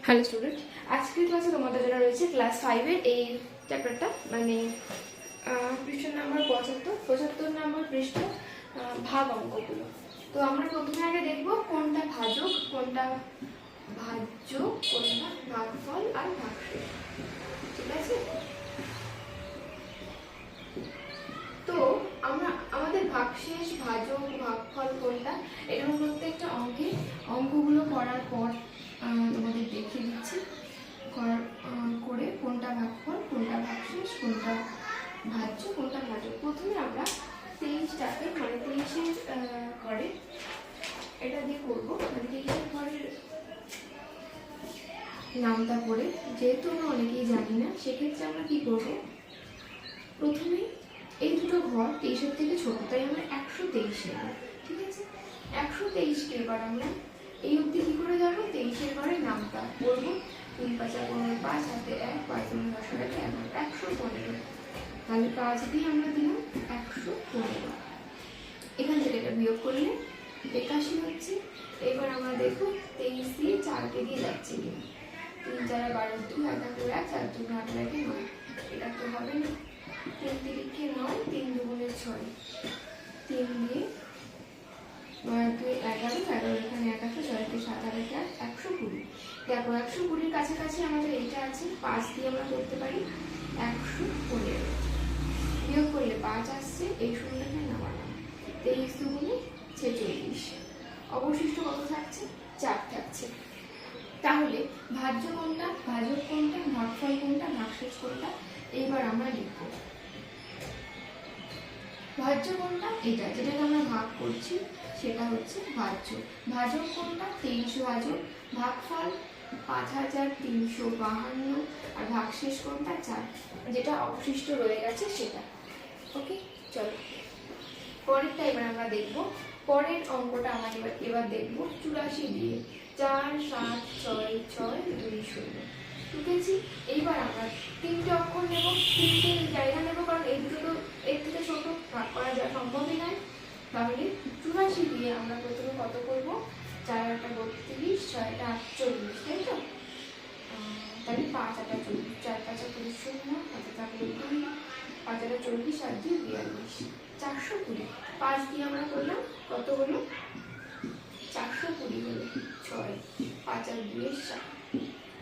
Hello student, আজকের ক্লাসে তোমাদের জন্য রয়েছে ক্লাস 5 এর এই চ্যাপ্টারটা, মানে পৃষ্ঠা নাম্বার 75 নম্বর পৃষ্ঠা, ভাগ অঙ্কগুলো। তো আমরা প্রথমে আগে দেখব কোনটা ভাজক, কোনটা ভাজ্য, কোনটা ভাগফল আর ভাগশেষ। ঠিক আছে, তো আমরা আমাদের ভাগশেষ, ভাজক, ভাগফল কোনটা, এরকম প্রত্যেকটা অঙ্কগুলো করার পর তোমাদের দেখিয়ে দিচ্ছি করে কোনটা ভাগফল, কোনটা ভাগশেষ, কোনটা ভাজ্য, কোনটা ভাজক। প্রথমে আমরা 23টাকে মানে 23-এর ঘরে এটা দিয়ে করবো, মানে 23-এর ঘরের নামটা করে, যেহেতু আমরা অনেকেই জানি না, সেক্ষেত্রে আমরা কি করবো, প্রথমে এই দুটো ঘর 23-এর থেকে ছোট, তাই আমরা 123 নেব। ঠিক আছে, 123কে এবার আমরা এই অবধি কি করে যাবো, 23-এর ঘরের নামটা করবো। 3 5 15 5 হাতে 1 5 3 10 টাকে 115, তাহলে 5 দিয়ে আমরা দিলাম 115। এখান থেকে এটা বিয়োগ করলে 81 হচ্ছে। এবার আমরা দেখো 23 দিয়ে 4কে দিয়ে যাচ্ছে কি, 3 4 12 2 1 2 1 4 2 8 9, এটা তো হবে না। 3 3 9, 3 2 6, 3 দিয়ে 2 11 11, এখানে 1 আছে, 6 কে 7 আর 1 120। দেখো 120-র কাছাকাছি আমাদের এইটা আছে, 5 দিয়ে আমরা করতে পারি 115, বিয়োগ করলে 5 আসছে, এই শূন্যটা নামালাম, 23 দুগুণে 46, অবশিষ্ট কত থাকছে, 4 থাকছে। তাহলে ভাজ্য কোনটা, ভাজক কোনটা, ভাগফল কোনটা, ভাগশেষ কোনটা, এইবার আমরা লিখব। ভাজ্য কোনটা, এটা যেটাকে আমরা ভাগ করছি সেটা হচ্ছে ভাজ্য। ভাজক কোনটা, 23 ভাজক। ভাগফল 5352, আর ভাগশেষ কোনটা, 4, যেটা অবশিষ্ট রয়ে গেছে সেটা। ওকে, চলো পরেরটা এবার আমরা দেখব। পরের অঙ্কটা আমরা এবার দেখব 84 দিয়ে 4 7 6 6 2 0 লিখেছি। এইবার আমরা 3টে অক্ষর নেব, 3টে জায়গা নেব, কারণ এই দুটো তো এর থেকে ছোট, ভাগ করা যা সম্ভবই নয়। তাহলে 84 দিয়ে আমরা প্রথমে কত করব, 4 8 32, 6 8 48, তাই তো। তাহলে 5 8 40, 4 5 40 0, 5 থাকলে 2, 5 8 40, 8 দিয়ে 42, 420। 5 দিয়ে আমরা করলাম কত হলো, 420 হলো, 6 5 আর 2 7,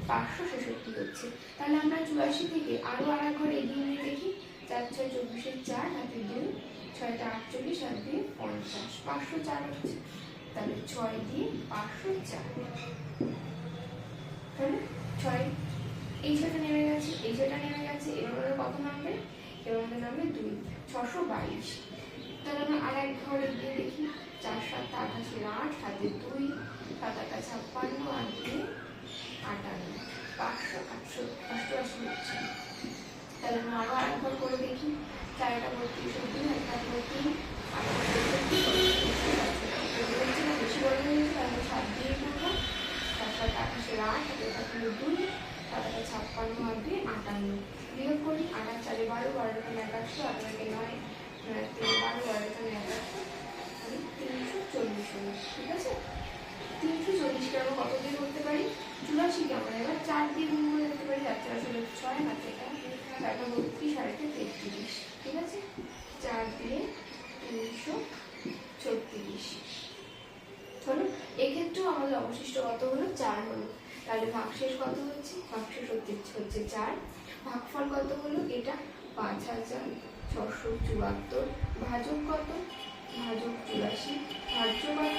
566 হচ্ছে। তাহলে আমরা 84 থেকে আরো আরেক ঘর এগিয়ে নিয়ে দেখি, 4 6 24, 4 হাতে 2, 6 48, 7 দিয়ে 50, 504 হচ্ছে। তাহলে 6 দিয়ে 504, তাহলে 6 এই সেটা নেমে গেছে, এই সেটা নেমে গেছে। এবার কত নামবে, এবার নামবে 2, 622। তাহলে আমরা আর এক ঘরে গিয়ে দেখি, 4 7 88, 8 হাতে 2, 7 8 56, আর 2 58, 588 হচ্ছে। তাহলে আমরা আরো আর একবার করে দেখি, 4 8 32, 2 1 3, 8 বেশি বড় হয়ে গেছে, তাহলে 7 দিয়ে করবো। 7 7 88, 8 হাতে 2, 7 8 56, আর 2 58, বিয়োগ করি। 8 8 4 12, 12 100, 8 9 12, 12 340 হলো। ঠিক আছে, 340কে আমরা কত দিয়ে করতে পারি, 84কে আমরা এবার 4 দিয়ে গুণ করে করতে পারি। 4 4 ষোলো 6 হাতে 1 32, 33। ঠিক আছে, 4 দিয়ে 336 হলো। এক্ষেত্রেও আমাদের অবশিষ্ট কত হলো, 4 হলো। তাহলে ভাগশেষ কত হচ্ছে, ভাগশেষ হচ্ছে 4। ভাগফল কত হলো, এটা 5674। ভাজক কত, ভাজক 84। ভাজ্য কত,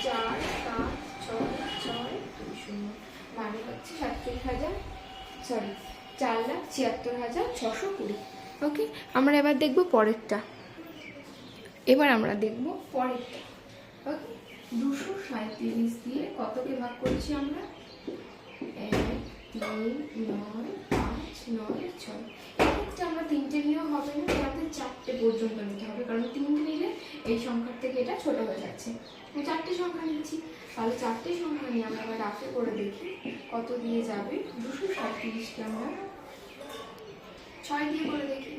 4 7 6 6 2 0, মানে হচ্ছে 4,76,620। ওকে, আমরা এবার দেখব পরেরটা। ওকে, 237 দিয়ে কতকে ভাগ করছি আমরা, 1 3 9 5 9 6। এক্ষেত্রে আমরা 3টে নিয়েও হবে না, আমাদের 4টে পর্যন্ত নিতে হবে, কারণ 3টে নিলে এই সংখ্যার থেকে এটা ছোট হয়ে যাচ্ছে। 4টে সংখ্যা নিচ্ছি, তাহলে 4টে সংখ্যা নিয়ে আমরা আবার রাফে করে দেখি কত দিয়ে যাবে। 237কে আমরা 6 দিয়ে করে দেখি,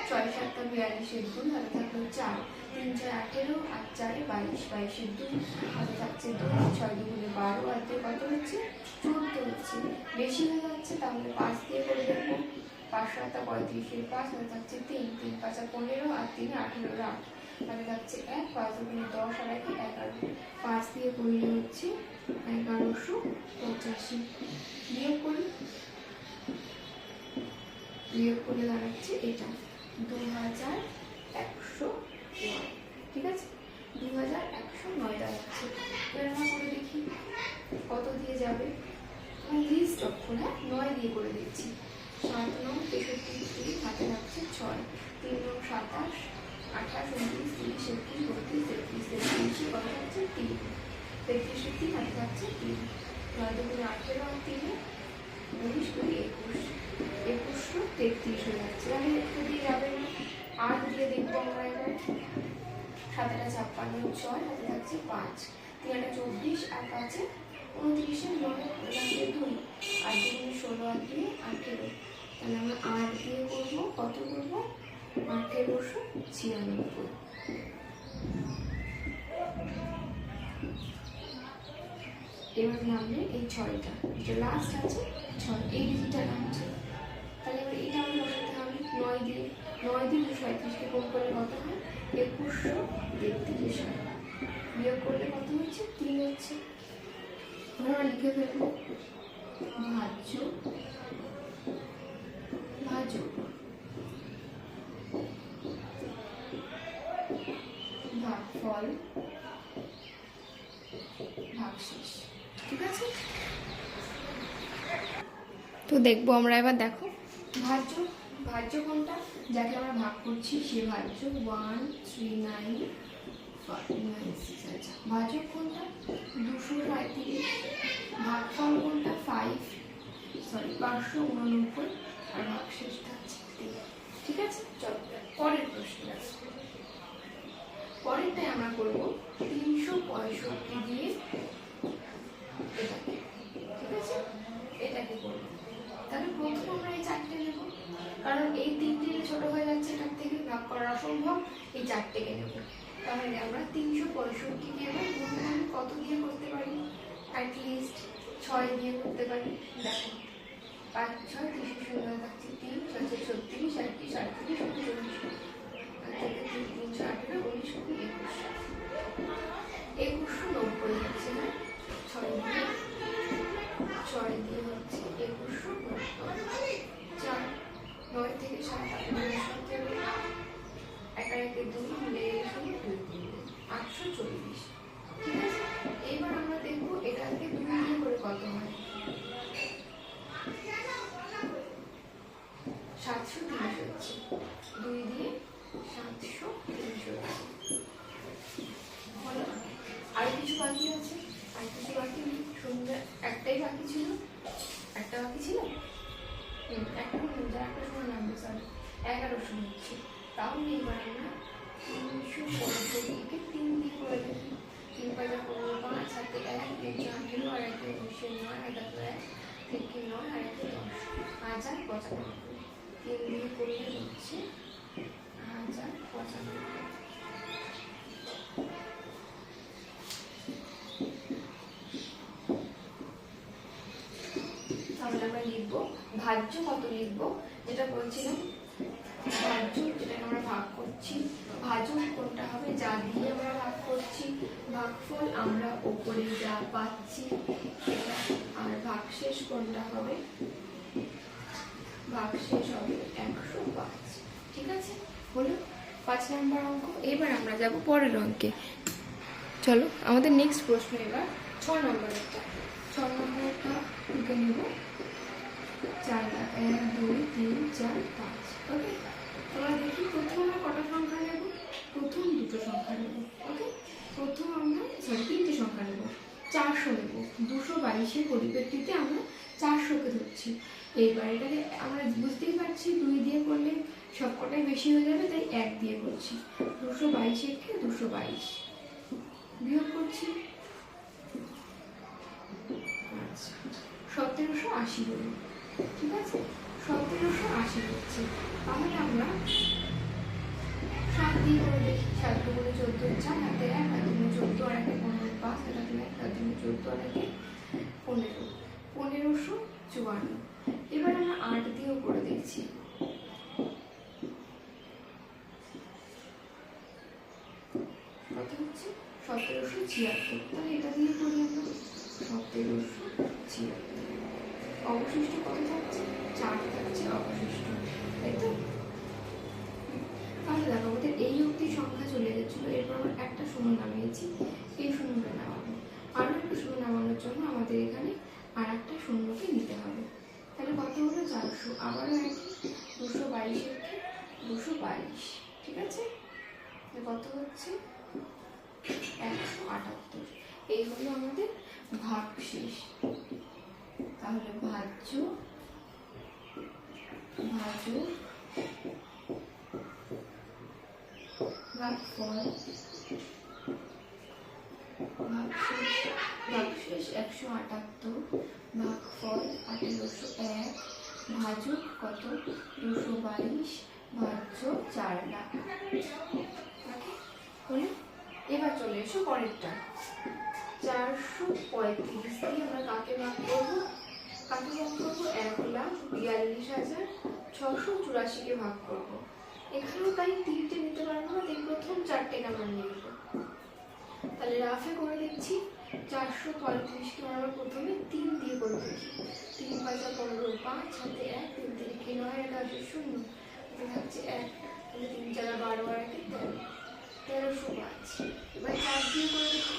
6 7 42, 2 হাতে থাকলো 4, 3 6 18, 8 4 22, 22 2 হাতে থাকছে 2, 6 2 12, আর কত হচ্ছে 14। যাচ্ছে, বেশি হয়ে যাচ্ছে, তাহলে 5 দিয়ে করে দেখবো। 5 7 35, 5 হয়ে যাচ্ছে 3, 3 5 15 আর 3 18, 8 তাহলে যাচ্ছে 1, 5 দুগুণে 10 আর 1 11, 5 দিয়ে করলে হচ্ছে 1185। বিয়োগ করলে দাঁড়াচ্ছে এটা 2109। ঠিক আছে, 2109 দাঁড়াচ্ছে। এবার আমরা করে দেখি কত দিয়ে যাবে। লিস্ট অক্ষর, হ্যাঁ 9 দিয়ে করে দিচ্ছি। 7 9 63 3 হাতে থাকছে 6, 3 9 27 28 29 30 31 32 33 কত থাকছে 3, 33 3 হাতে থাকছে 3, 9 দুগুণে 18 আর 3 19 2 21, 21 33 হয়ে যাচ্ছে। তাহলে একটু দিয়ে যাবে না, 8 দিয়ে দেখবো আমরা এবার। 7 56 6 হাতে থাকছে 5, 3 24 আর 5 29 9 থাকছে 2 আর 2 16 আর 2 18। তাহলে আমরা 8 দিয়ে করবো, কত করবো 1896। এবার নামলে এই 6টা, এটা লাস্ট আছে 6, এই ডিজিটটা নামছে। তাহলে এবার এটা আমরা বসাতে হবে 9 দিয়ে 237কে গুণ করলে কত হয় 2133 হয়। বিয়োগ করলে কত হচ্ছে 3 হচ্ছে। আমরা লিখে ফেলবো ভাজ্য ভাজক ভাগফল ভাগশেষ। ঠিক আছে, তো দেখবো আমরা এবার। দেখো ভাজ্য, ভাজ্য কোনটা, যাকে আমরা ভাগ করছি সে ভাজ্য 139596। আচ্ছা, ভাজক কোনটা 237, ভাগফল কোনটা 589 আর ভাগশেষটা আছে 3। ঠিক আছে, চলো পরের প্রশ্ন। পরেরটাই আমরা করবো 365 দিয়ে এটাকে। ঠিক আছে, এটাকে করবো। তাহলে প্রথমে আমরা এই 4টে নেব, কারণ এই 3টে ছোট হয়ে যাচ্ছে, এটার থেকে ভাগ করা অসম্ভব, এই 4টেকে নেব। তাহলে আমরা 365কে এবার কত দিয়ে করতে পারি, অ্যাটলিস্ট 6 দিয়ে করতে পারি। দেখো 5 6 3 থাকছে 3 6 36 আর 3 37 39 318 19 2190 যাচ্ছে না, 6 দিয়ে হচ্ছে 2190, 4 9 থেকে 7 8 9 1 2 মিলে 840। ঠিক আছে, এবার আমরা দেখবো এটাকে 2 দিয়ে করে কত হয়। 730 হচ্ছে, 2 দিয়ে 730 হচ্ছে। আর কিছু বাকি আছে, আর কিছু বাকি নেই, সুন্দর একটাই বাকি ছিল, একটা বাকি ছিল, একটা সময় নামবে, সরি 1100 হচ্ছে। তাহলে এবার আমরা 365কে 3 দিয়ে করে দেখি। 3 5 15 5 7 1 3 4 0 আর 1 19 9 আর 1 1 9 আর 1 10 1095। 3 দিয়ে করলে হচ্ছে 1095। তাহলে আমরা লিখবো ভাজ্য কত লিখবো, যেটা বলছিলাম ভাজ্য, যেটাকে আমরা ভাগ করছি। ভাজক কোনটা হবে, যা দিয়ে আমরা ভাগ করছি। ভাগফল আমরা উপরে যা পাচ্ছি সেটা। আর ভাগশেষ কোনটা হবে, ভাগশেষ হবে 105। ঠিক আছে, হলো 5 নম্বর অঙ্ক। এবার আমরা যাব পরের অঙ্কে। চলো আমাদের নেক্সট প্রশ্ন এবার 6 নম্বরেরটা। 6 নম্বরটা লিখে নেব 4 1 2 3 4 5। ওকে, তোমরা দেখি প্রথম আমরা কটা সংখ্যা নেব, প্রথম দুটো সংখ্যা নেব। ওকে, প্রথম আমরা 3টে সংখ্যা নেব, 400 নেব। 222-এর পরিপ্রেক্ষিতে আমরা 400কে ধরছি। এইবার এটাকে আমরা বুঝতেই পারছি 2 দিয়ে করলে সবকটাই বেশি হয়ে যাবে, তাই 1 দিয়ে করছি। 222-এর 222 বিয়োগ করছি, 1780 হলো। ঠিক আছে, 1780 হচ্ছে। তাহলে আমরা 7 দিয়ে করে দেখি। 7 করে 14 4 হাতে 1 হাতে 14 আর 1 15 5 হাতে 1 হাতে 14 আর 1 15 1500 76, তাহলে এটা দিয়ে করি আমরা 1776। অবশিষ্ট কত থাকছে? 4 থাকছে অবশিষ্ট, তাই তো? তাহলে দেখো আমাদের এই অবধি সংখ্যা চলে গেছিলো, এরপর আমরা একটা শূন্য নামিয়েছি, এই শূন্যটা নামাবো। আরও একটা শূন্য নামানোর জন্য আমাদের এখানে আর একটা শূন্যকে নিতে হবে। তাহলে কত হলো? 400। আবারও একই 222 222, ঠিক আছে? কত হচ্ছে? 178। এই হলো আমাদের ভাগশেষ। তাহলে ভাজ্য ভাজক ভাগফল ভাগশেষ 178, ভাগফল 1801, ভাজক কত? 222, ভাজ্য 4 লাখ। এবার চলে এসো পরেরটা। 435 দিয়ে আমরা কাকে ভাগ করবো? 1,42,684-কে ভাগ করবো। এখানেও তাই 3টে নিতে পারবো না, তাই প্রথম 4টে নাম্বার নিয়ে নেবো। তাহলে রাফে করে দিচ্ছি। 435কে আমরা প্রথমে 3 দিয়ে করে দেখি। 3 × 5 = 15, 5 হাতে 1, 3 3 9, 1 আছে 0, থাকছে 1, তাহলে 3 × 4 = 12, আর 1 13, 1305। এবার 4 দিয়ে করে দেখি।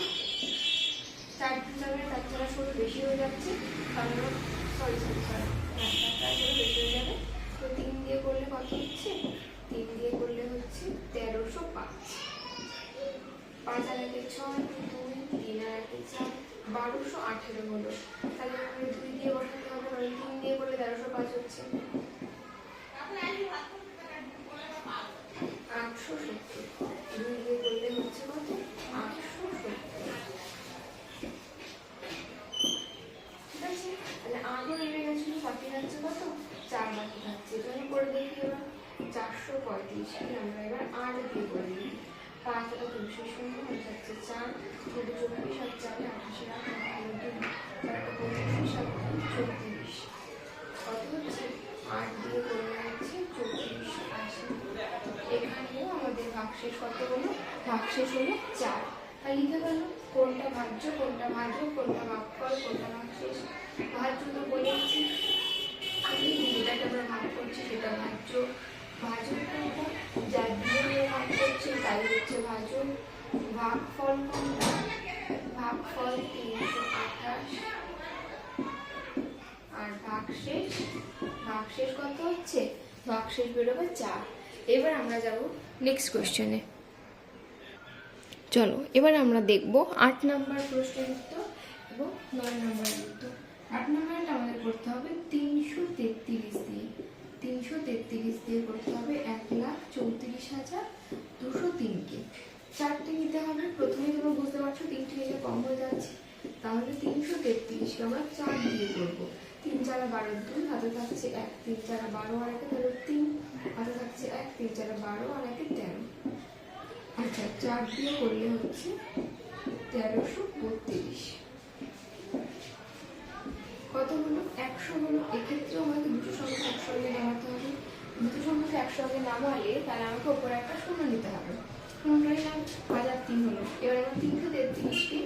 4 × 4 = 4 বেশি হয়ে যাচ্ছে, কারণ সরি বেশি হয়ে যাবে। তো 3 দিয়ে করলে কত হচ্ছে? 3 দিয়ে করলে হচ্ছে 1305। 5 আর 1 6, 2, 3 আর 1 4, 1218 হলো। তাহলে আমাদের 2 দিয়ে বসাতে হবে, কারণ 3 দিয়ে করলে 1305 হচ্ছে। 870, 2 দিয়ে করলে হচ্ছে কত? 870। ঠিক আছে, তাহলে আগে নেমে গেছিল, বাকি থাকছে কত? 4 বাকি থাকছে। এটা আমি করে দেখি এবার। 435কে আমরা এবার 8 দিয়ে করে দিই। 5 আর 2 শূন্য হয়ে যাচ্ছে 4, 2 24 আর 4 28, 34 কত হচ্ছে? 8 দিয়ে করে হচ্ছে 3480। এখানেও আমাদের ভাগশেষ কত হলো? ভাগশেষ হলো 4। তাই লিখে গেল কোনটা ভাজ্য, কোনটা ভাজক, কোনটা ভাগফল, কোনটা ভাগশেষ। ভাজ্য তো বলেছি, যেটাকে আমরা ভাগ করছি সেটা ভাজ্য। ভাজক কোনটা? যা দিয়ে ভাগ করছি তাই হচ্ছে ভাজক। ভাগফল কোনটা? ভাগফল 328। আর ভাগশেষ কত হচ্ছে? ভাগশেষ বেরোবে 4। এবার আমরা যাব নেক্সট কোশ্চেনে। চলো এবার আমরা দেখব 8 নাম্বার প্রশ্নের উত্তর এবং 9 নাম্বারের উত্তর। 8 নাম্বারটা আমাদের করতে হবে 333 দিয়ে। 333 দিয়ে করতে হবে 1,34,203কে। 4টে নিতে হবে। প্রথমেই তোমরা বুঝতে পারছো 3টে নিলে কম হয়ে যাচ্ছে, তাহলে 333কে আমরা 4 দিয়ে করবো। 3 × 4 = 12, 2 হাতে থাকছে 1, 3 × 4 = 12, আর 1 3 হাতে থাকছে 1, 3 × 4 = 12, আর 1 13। আচ্ছা, 4 দিয়ে করলে হচ্ছে 1332। কত হলো? 100 হলো। এক্ষেত্রে আমাকে দুটো সংখ্যা একসঙ্গে নামাতে হবে। দুটো সংখ্যাকে একসঙ্গে নামালে তাহলে আমাকে ওপরে একটা শূন্য নিতে হবে। শূন্যটাই নাম 1003 হলো। এবার আমরা 333কে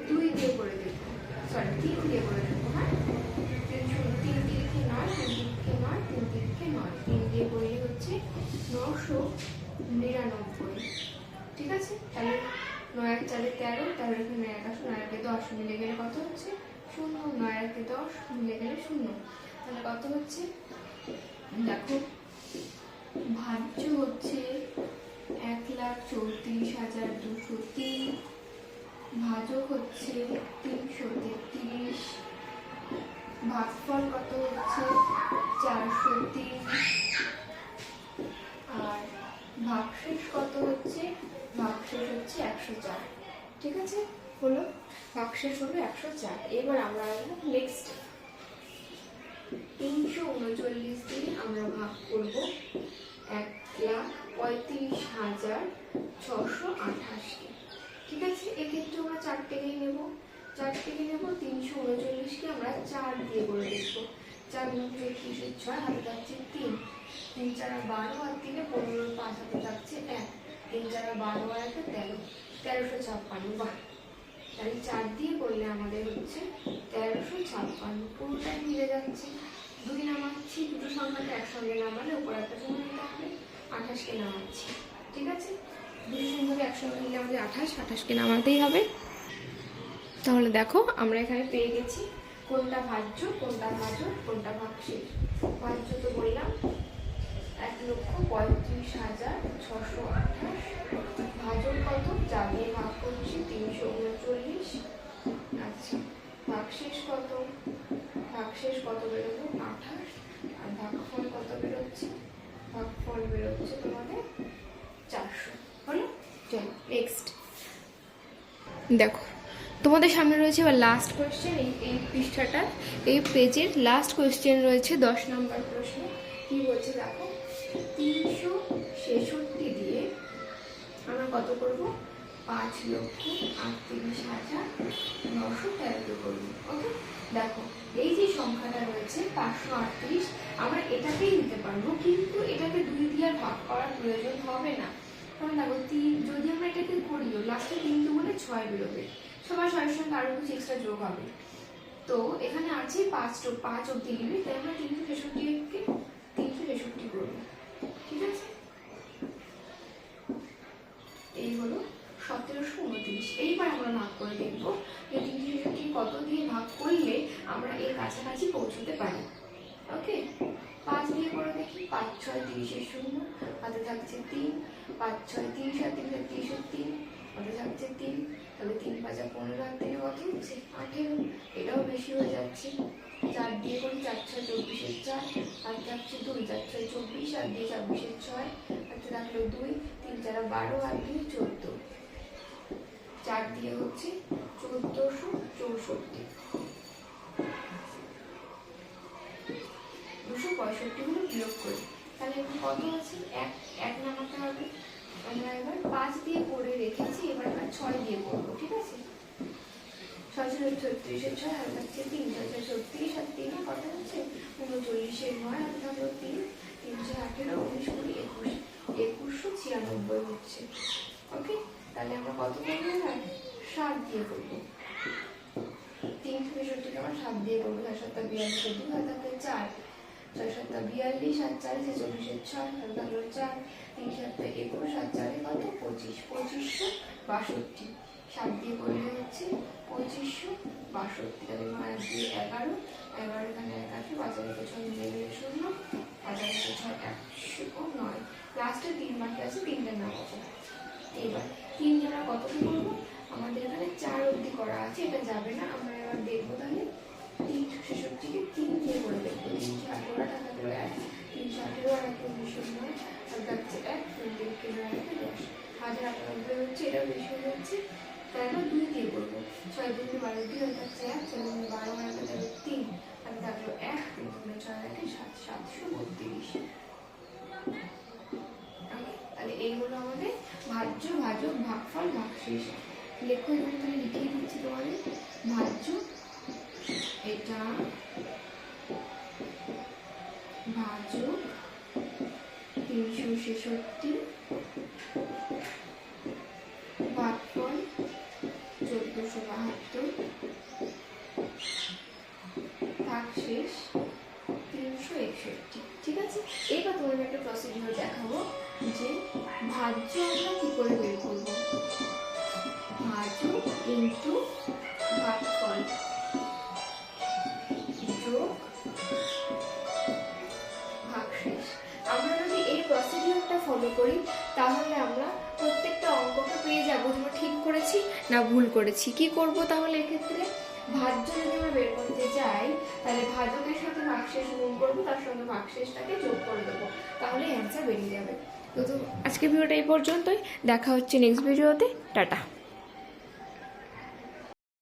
2 দিয়ে করে দেবো, সরি 3 দিয়ে করে দেবো। হ্যাঁ, 3 3 9, 3 9, 3 9, 3 দিয়ে করলে হচ্ছে 999। ঠিক আছে, তাহলে 9 আর 4 13, 13 এখানে 1 আসে, 9 আর 10 মিলে গেলে কত হচ্ছে? 0। 9 আর 10 মিলে গেলে 0। তাহলে কত হচ্ছে? দেখো, ভাজ্য হচ্ছে 1,34,203, ভাজক হচ্ছে 333, ভাগফল কত হচ্ছে? 403, আর ভাগশেষ কত হচ্ছে? ভাগশেষ হচ্ছে 104। ঠিক আছে, হলো ভাগশেষ হলো 104। এবার আমরা নেক্সট 339 দিয়ে আমরা ভাগ করব 1,35,628কে। ঠিক আছে, এক্ষেত্রে আমরা 4টেকেই নেব। 339কে আমরা 4 দিয়ে করে দেখবো। 4 × 21 = 6, হাতে থাকছে 3, 3 × 4 = 12, আর 3 15, 5 হাতে থাকছে 1, 3 × 4 = 12, আর 1 13, 1356। তাহলে 4 দিয়ে করলে আমাদের হচ্ছে 1356, পুরোটাই মিলে যাচ্ছে। 2 নামাচ্ছি, দুটো সংখ্যাকে একসঙ্গে নামালে উপর একটা সংখ্যা থাকবে, 28কে নামাচ্ছি। ঠিক আছে, দুটো সংখ্যাকে একসঙ্গে নিলে আমাদের 28কে নামাতেই হবে। তাহলে দেখো আমরা এখানে পেয়ে গেছি কোনটা ভাজ্য, কোনটা ভাজক, কোনটা ভাগশেষ। ভাজ্য তো বললাম 1,35,628। ভাজক কত, যা দিয়ে ভাগ করছি 339। আচ্ছা, ভাগশেষ কত, ভাগশেষ কত বেরোলো 28, আর ভাগফল কত বেরোচ্ছে, ভাগফল বেরোচ্ছে তোমাদের 400। হলো? চলো নেক্সট দেখো, তোমাদের সামনে রয়েছে এবার লাস্ট কোয়েশ্চেন। এই পৃষ্ঠাটা, এই পেজের লাস্ট কোয়েশ্চেন রয়েছে 10 নম্বর প্রশ্ন। কি বলছে দেখো, 366 দিয়ে আমরা কত করব, 5,38,913 করবো। ওকে, দেখো এই যে সংখ্যাটা রয়েছে 538, আমরা এটাকেই নিতে পারবো, কিন্তু এটাকে 2 দিয়ে আর ভাগ করার প্রয়োজন হবে না। কারণ দেখো 3 যদি আমরা এটাকে করিও, লাস্টে 3 দুগুণে 6 বেরোবে, সবার 6-এর সঙ্গে আরো কিছু এক্সট্রা যোগ হবে। তো এখানে আছে 5 অব্দি লিমিট, তাই আমরা 366কে 366 করবো। ঠিক আছে, এই হলো 1729। এইবার আমরা ভাগ করে দেখবো যে 366 কত দিয়ে ভাগ করলে আমরা এর কাছাকাছি পৌঁছতে পারি। ওকে, 5 দিয়ে করে দেখি, 5 6 30 শূন্য, হাতে থাকছে 3, 5 6 30 আর 3 33, হাতে থাকছে 3, তাহলে 3 5 15 আর 3 কত হচ্ছে 18। এটাও বেশি হয়ে যাচ্ছে। 4 দিয়ে করি, 4 6 24 4, হাতে থাকছে 2, 4 6 24 আর দিয়ে 24 6, হাতে থাকলো 2, 3 4 12 আর দিয়ে 14। 4 দিয়ে হচ্ছে 1464। 265 গুলো বিয়োগ করি, তাহলে এখন কত আছে, এক নামাতে হবে। আমরা এবার 5 দিয়ে করে রেখেছি, এবার 6 দিয়ে করবো। ঠিক আছে, 6 36 6 আর হচ্ছে 3 6 36 আর 3 কত হচ্ছে 39 9 আর থাকলো 3 3 18 19 20 21 2196 হচ্ছে। ওকে, তাহলে আমরা কত করবো, 7 দিয়ে করবো। 366 কে আমরা 7 দিয়ে করবো, 7 7 42 2 আর থাকলে 4, 6 7 42 আর 4 46 6 আর থাকলো 4, 3 7 21 আর 4 কত 25, 2562। 7 দিয়ে করলে হচ্ছে 2562, তাহলে 9 দিয়ে 11, 11 এখানে 81, 5 আর 6 মিলে গেলে 0, 5 আর 6 109। লাস্টে 3 বাকি আছে, 3টার নাম আছে। এবার 3 দিয়ে আমরা কত কি করবো, আমাদের এখানে 4 অবধি করা আছে, এটা যাবে না। আমরা এবার দেখবো তাহলে 366কে 3 দিয়ে করে দেখবো। 318 টাকা থাকলো 1, 318 আর 1909 আর থাকছে 1, 3 কে 9 কে 10, 1098 হচ্ছে, এটাও বেশি হয়ে যাচ্ছে। তারপর 2 দিয়ে করবো, 6 2 12 2 আর থাকছে 1, 6 2 12 আর থাকলো 3 আর থাকলো 1, 3 6 1 732। তাহলে এই হলো আমাদের ভাজ্য, ভাজক, ভাগফল, ভাগশেষ। লেখো এখানে, তাহলে লিখেই দিচ্ছি তোমাদের। ভাজ্য এটা, ভাজক 366, ভাগফল 1472, ভাগশেষ 361। ঠিক আছে, এবার তোমাদের একটা প্রসিডিউর দেখাবো যে ভাজ্য আমরা কি করে বের করবো। ভাজক ইন্টু ভাগফল যোগ ভাগশেষ। আমরা যদি এই প্রসিডিউরটা ফলো করি তাহলে আমরা প্রত্যেকটা অঙ্কটা পেয়ে যাবো যে ঠিক করেছি না ভুল করেছি। কি করব তাহলে এক্ষেত্রে, ভাজ্য যদি আমরা বের করতে যাই তাহলে ভাজকের সাথে ভাগশেষ গুণ করবো, তার সঙ্গে ভাগশেষটাকে যোগ করে দেবো, তাহলে অ্যান্সার বেরিয়ে যাবে। তো আজকের ভিডিওটা এই পর্যন্তই, দেখা হচ্ছে নেক্সট ভিডিওতে। টাটা।